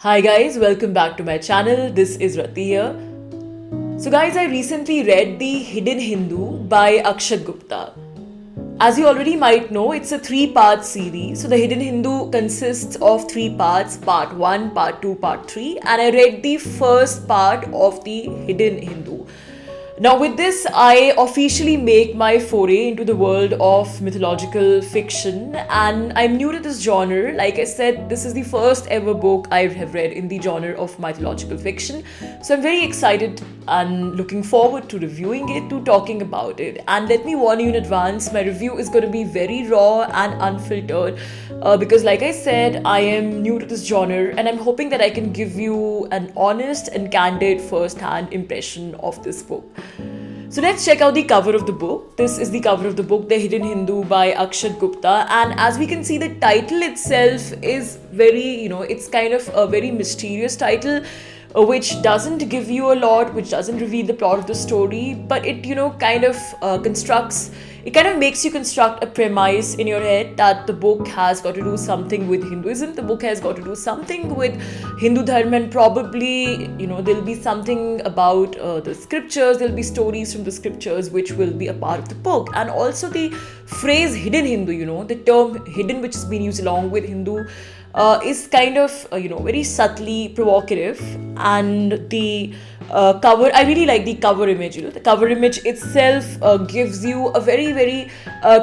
Hi guys, welcome back to my channel. This is Rati here. So guys, I recently read The Hidden Hindu by Akshat Gupta. As you already might know, it's a three-part series. So The Hidden Hindu consists of three parts, part 1, part 2, part 3, and I read the first part of The Hidden Hindu. Now, with this, I officially make my foray into the world of mythological fiction, and I'm new to this genre. Like I said, this is the first ever book I have read in the genre of mythological fiction. So, I'm very excited and looking forward to reviewing it, to talking about it. And let me warn you in advance, my review is going to be very raw and unfiltered because, like I said, I am new to this genre, and I'm hoping that I can give you an honest and candid first hand impression of this book. So let's check out the cover of the book. This is the cover of the book, The Hidden Hindu by Akshat Gupta. And as we can see, the title itself is very, it's kind of a very mysterious title, which doesn't give you a lot, which doesn't reveal the plot of the story, but it, it kind of makes you construct a premise in your head that the book has got to do something with Hinduism, the book has got to do something with Hindu Dharma, and probably, there'll be something about the scriptures, there'll be stories from the scriptures which will be a part of the book. And also the phrase hidden Hindu, the term hidden which has been used along with Hindu is kind of, very subtly provocative. And the cover, I really like the cover image. The cover image itself gives you a very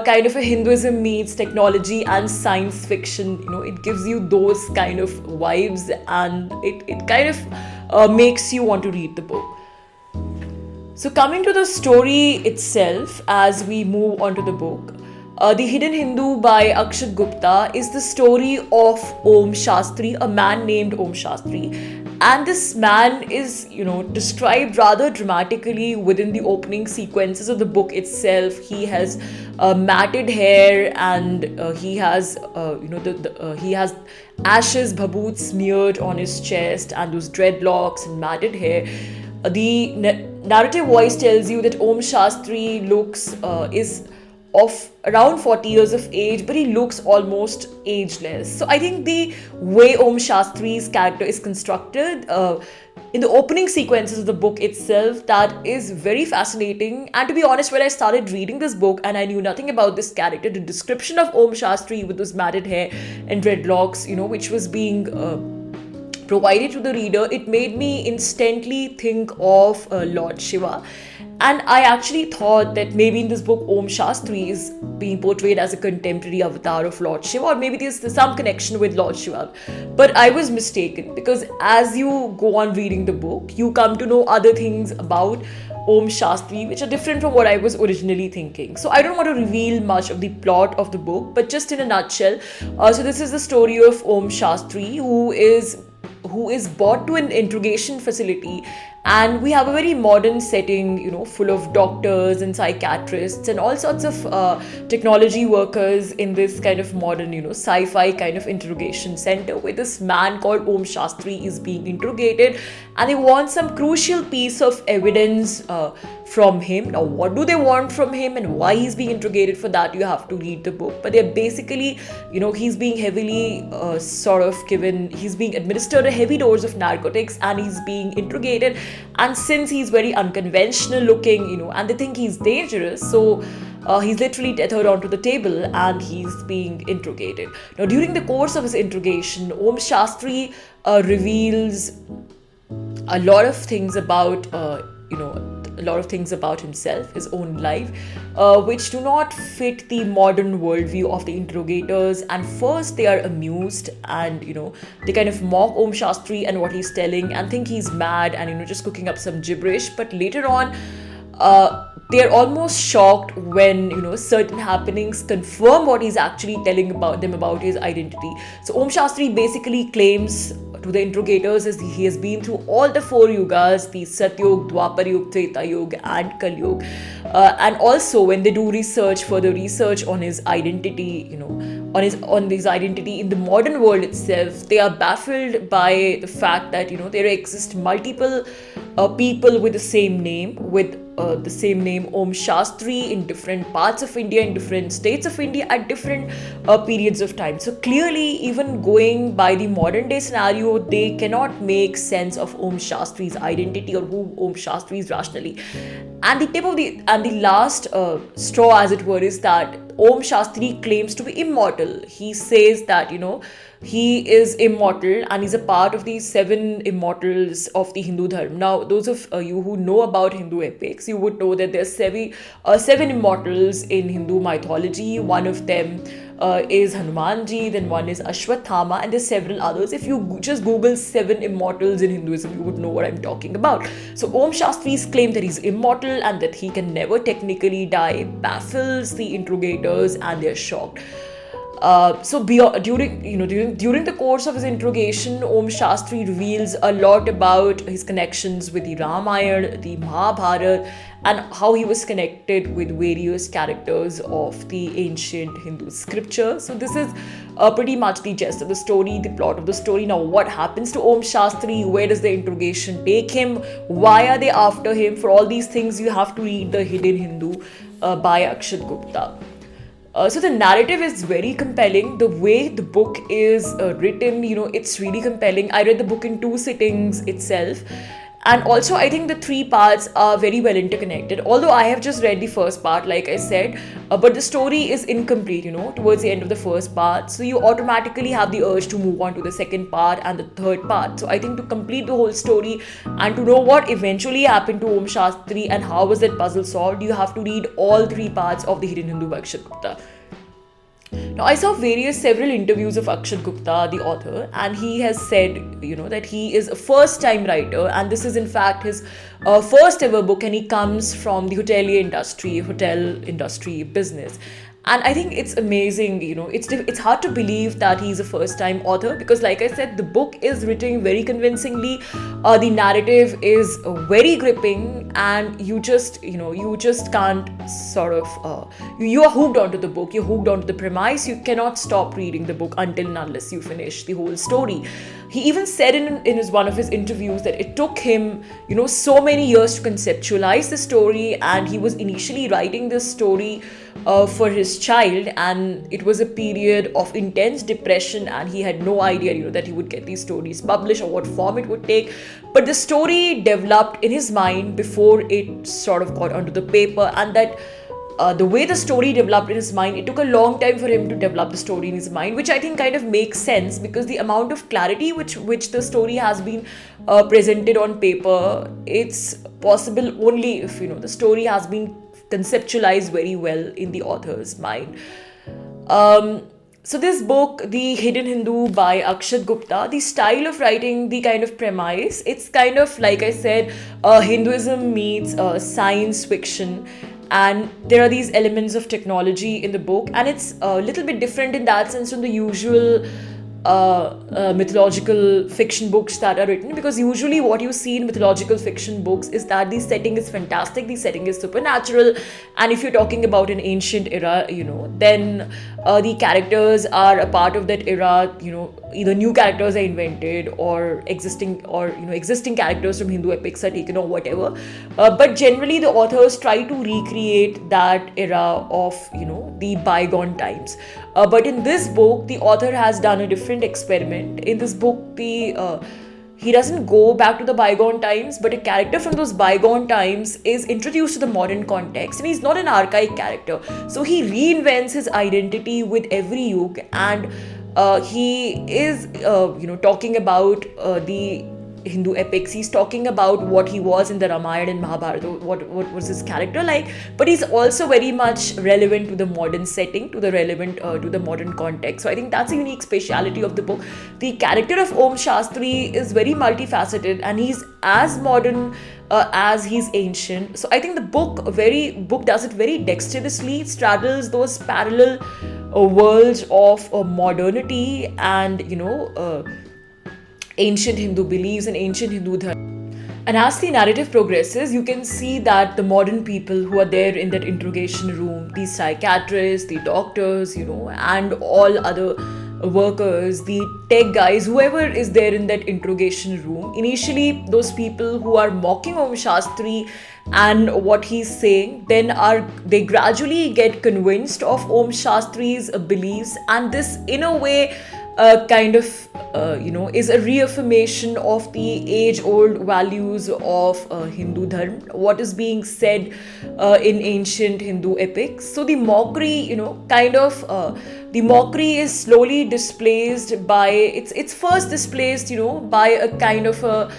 kind of a Hinduism meets technology and science fiction. It gives you those kind of vibes, and it kind of makes you want to read the book. So coming to the story itself, as we move on to the book, The Hidden Hindu by Akshat Gupta is the story of Om Shastri, a man named Om Shastri. And this man is, described rather dramatically within the opening sequences of the book itself. He has matted hair, and he has, he has ashes, bhaboots smeared on his chest, and those dreadlocks and matted hair. The narrative voice tells you that Om Shastri is of around 40 years of age, but he looks almost ageless. So I think the way Om Shastri's character is constructed in the opening sequences of the book itself, that is very fascinating. And to be honest, when I started reading this book and I knew nothing about this character, the description of Om Shastri with those matted hair and dreadlocks, which was being provided to the reader, it made me instantly think of Lord Shiva. And I actually thought that maybe in this book, Om Shastri is being portrayed as a contemporary avatar of Lord Shiva, or maybe there's some connection with Lord Shiva. But I was mistaken, because as you go on reading the book, you come to know other things about Om Shastri which are different from what I was originally thinking. So I don't want to reveal much of the plot of the book, but just in a nutshell, so this is the story of Om Shastri, who is brought to an interrogation facility, and we have a very modern setting, full of doctors and psychiatrists and all sorts of technology workers in this kind of modern, sci-fi kind of interrogation center, where this man called Om Shastri is being interrogated, and they want some crucial piece of evidence from him. Now, what do they want from him and why he's being interrogated? For that, you have to read the book. But they're basically, he's being heavily he's being administered a heavy dose of narcotics, and he's being interrogated. And since he's very unconventional looking, and they think he's dangerous, so he's literally tethered onto the table and he's being interrogated. Now, during the course of his interrogation, Om Shastri reveals a lot of things about, a lot of things about himself, his own life, which do not fit the modern worldview of the interrogators. And first they are amused, and they kind of mock Om Shastri and what he's telling, and think he's mad and just cooking up some gibberish. But later on, they're almost shocked when certain happenings confirm what he's actually telling about them about his identity. So Om Shastri basically claims to the interrogators as he has been through all the four yugas, the Satyug, Dwapar Yug, Treta Yug, and Kal Yug. And also when they do further research on his identity, on his identity in the modern world itself, they are baffled by the fact that there exist multiple people with the same name, with the same name Om Shastri in different parts of India, in different states of India at different periods of time. So clearly, even going by the modern day scenario, they cannot make sense of Om Shastri's identity or who Om Shastri is rationally. And the last straw, as it were, is that Om Shastri claims to be immortal. He says that, he is immortal and he's a part of the 7 immortals of the Hindu Dharma. Now, those of you who know about Hindu epics, you would know that there's 7 immortals in Hindu mythology. One of them is Hanumanji, then one is Ashwathama, and there's several others. If you just Google 7 immortals in Hinduism, you would know what I'm talking about. So Om Shastri's claim that he's immortal and that he can never technically die baffles the interrogators, and they're shocked. During the course of his interrogation, Om Shastri reveals a lot about his connections with the Ramayana, the Mahabharata, and how he was connected with various characters of the ancient Hindu scripture. So this is pretty much the gist of the story, the plot of the story. Now, what happens to Om Shastri? Where does the interrogation take him? Why are they after him? For all these things, you have to read The Hidden Hindu by Akshat Gupta. So the narrative is very compelling. The way the book is written, it's really compelling. I read the book in 2 sittings itself. And also, I think the 3 parts are very well interconnected. Although I have just read the first part, like I said, but the story is incomplete, towards the end of the first part. So you automatically have the urge to move on to the second part and the third part. So I think to complete the whole story and to know what eventually happened to Om Shastri and how was that puzzle solved, you have to read all 3 parts of The Hidden Hindu by Akshat Gupta. Now, I saw several interviews of Akshat Gupta, the author, and he has said, that he is a first-time writer, and this is in fact his first ever book, and he comes from the hotel industry business. And I think it's amazing, it's hard to believe that he's a first-time author because, like I said, the book is written very convincingly. The narrative is very gripping, and you just can't sort of, you are hooked onto the book, you're hooked onto the premise. You cannot stop reading the book until and unless you finish the whole story. He even said in one of his interviews that it took him, so many years to conceptualize the story, and he was initially writing this story for his child, and it was a period of intense depression, and he had no idea, that he would get these stories published or what form it would take. But the story developed in his mind before it sort of got onto the paper, and that the way the story developed in his mind, it took a long time for him to develop the story in his mind, which I think kind of makes sense because the amount of clarity which the story has been presented on paper, it's possible only if the story has been conceptualized very well in the author's mind. So this book, The Hidden Hindu by Akshat Gupta, the style of writing, the kind of premise, it's kind of, like I said, Hinduism meets science fiction. And there are these elements of technology in the book, and it's a little bit different in that sense from the usual mythological fiction books that are written, because usually what you see in mythological fiction books is that the setting is fantastic, the setting is supernatural, and if you're talking about an ancient era, then the characters are a part of that era, either new characters are invented or existing characters from Hindu epics are taken or whatever, but generally the authors try to recreate that era of the bygone times. But in this book, the author has done a different experiment. In this book, he doesn't go back to the bygone times, but a character from those bygone times is introduced to the modern context, and he's not an archaic character. So he reinvents his identity with every yuga, and he is, talking about the Hindu epics. He's talking about what he was in the Ramayana and Mahabharata, what was his character like, but he's also very much relevant to the modern setting, to the modern context. So I think that's a unique speciality of the book. The character of Om Shastri is very multifaceted, and he's as modern as he's ancient. So I think the book does it very dexterously. It straddles those parallel worlds of modernity and ancient Hindu beliefs and ancient Hindu dharma. And as the narrative progresses, you can see that the modern people who are there in that interrogation room, the psychiatrists, the doctors, and all other workers, the tech guys, whoever is there in that interrogation room. Initially, those people who are mocking Om Shastri and what he's saying, then they gradually get convinced of Om Shastri's beliefs, and this, in a way, kind of is a reaffirmation of the age-old values of Hindu dharma, what is being said in ancient Hindu epics. So the mockery, the mockery is slowly displaced by it's first displaced, by a kind of a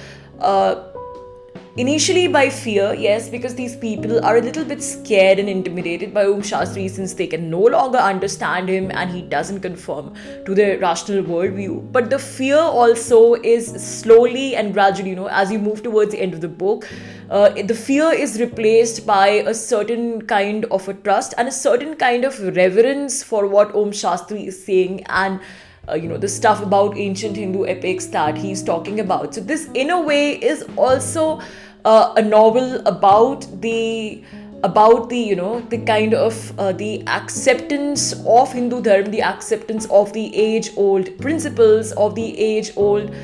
initially by fear, yes, because these people are a little bit scared and intimidated by Om Shastri since they can no longer understand him and he doesn't conform to their rational worldview. But the fear also is slowly and gradually, as you move towards the end of the book, the fear is replaced by a certain kind of a trust and a certain kind of reverence for what Om Shastri is saying, and the stuff about ancient Hindu epics that he's talking about. So this, in a way, is also a novel about the the kind of the acceptance of Hindu dharma, the acceptance of the age-old principles of the age-old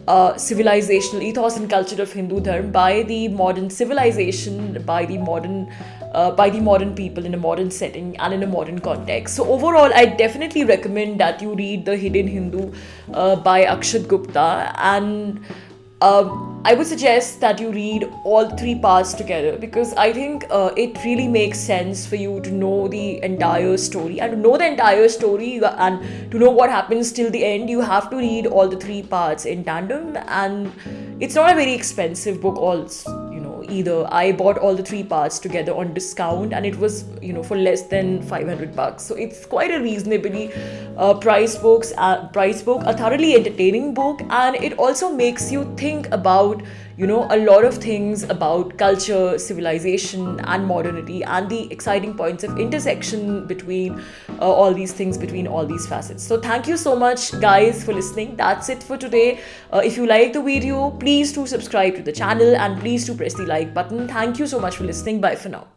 civilizational ethos and culture of Hindu dharma by the modern civilization, by the modern people in a modern setting and in a modern context. So overall, I definitely recommend that you read The Hidden Hindu by Akshat Gupta, and I would suggest that you read all three parts together, because I think it really makes sense for you to know the entire story, and to know the entire story and to know what happens till the end, you have to read all the three parts in tandem. And it's not a very expensive book also, either. I bought all the three parts together on discount, and it was, for less than $500. So it's quite a reasonably priced book, a thoroughly entertaining book, and it also makes you think about, a lot of things about culture, civilization, and modernity, and the exciting points of intersection between all these things, between all these facets. So thank you so much, guys, for listening. That's it for today. If you like the video, please do subscribe to the channel, and please do press the like button. Thank you so much for listening. Bye for now.